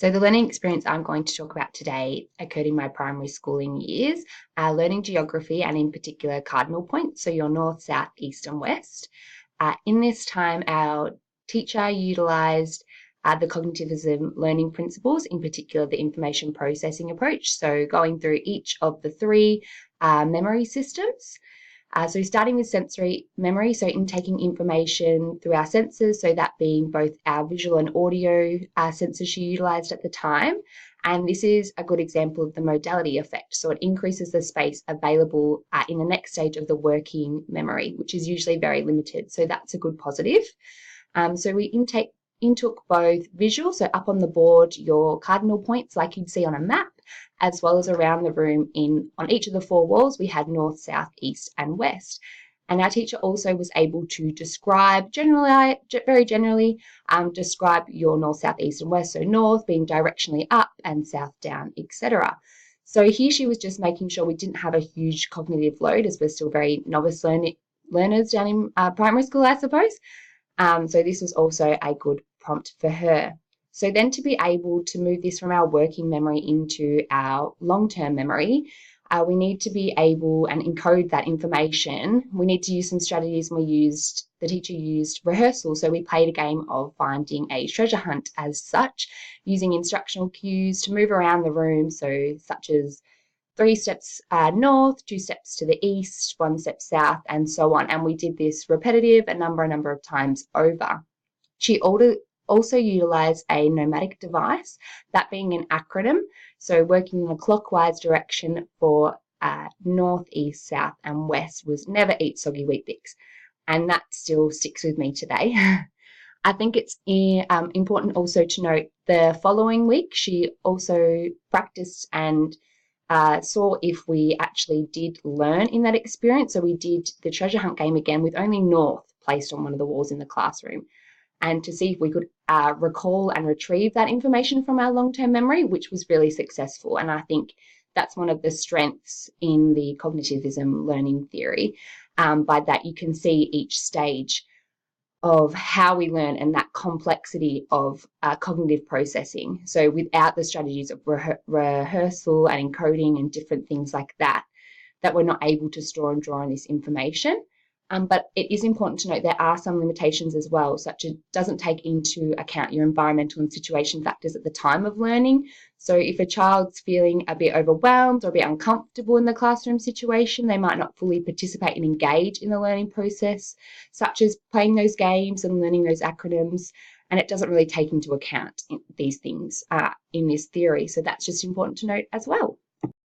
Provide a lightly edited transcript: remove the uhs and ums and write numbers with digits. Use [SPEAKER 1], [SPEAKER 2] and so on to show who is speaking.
[SPEAKER 1] So the learning experience I'm going to talk about today occurred in my primary schooling years, learning geography and in particular cardinal points, so your north, south, east and west. In this time, our teacher utilised the cognitivism learning principles, in particular the information processing approach, so going through each of the three memory systems. So starting with sensory memory, so intaking information through our senses, so that being both our visual and audio senses she utilised at the time. And this is a good example of the modality effect. So it increases the space available in the next stage of the working memory, which is usually very limited. So that's a good positive. So we intook both visual, so up on the board, your cardinal points like you'd see on a map, as well as around the room on each of the four walls, we had north, south, east and west. And our teacher also was able to describe very generally, describe your north, south, east and west. So north being directionally up and south down, etc. So here she was just making sure we didn't have a huge cognitive load, as we're still very novice learners down in primary school, I suppose. So this was also a good prompt for her. So then to be able to move this from our working memory into our long-term memory, we need to be able and encode that information. We need to use some strategies. The teacher used rehearsal. So we played a game of finding a treasure hunt as such, using instructional cues to move around the room. So such as 3 steps north, 2 steps to the east, 1 step south, and so on. And we did this repetitive a number of times over. She also utilised a nomadic device, that being an acronym, so working in a clockwise direction for north, east, south and west was never eat soggy wheat bix, and that still sticks with me today. I think it's important also to note the following week she also practiced and saw if we actually did learn in that experience. So we did the treasure hunt game again with only north placed on one of the walls in the classroom, and to see if we could recall and retrieve that information from our long-term memory, which was really successful. And I think that's one of the strengths in the cognitivism learning theory, by that you can see each stage of how we learn and that complexity of cognitive processing. So without the strategies of rehearsal and encoding and different things like that, that we're not able to store and draw on this information. But it is important to note there are some limitations as well, such as it doesn't take into account your environmental and situation factors at the time of learning. So if a child's feeling a bit overwhelmed or a bit uncomfortable in the classroom situation, they might not fully participate and engage in the learning process, such as playing those games and learning those acronyms. And it doesn't really take into account these things in this theory. So that's just important to note as well.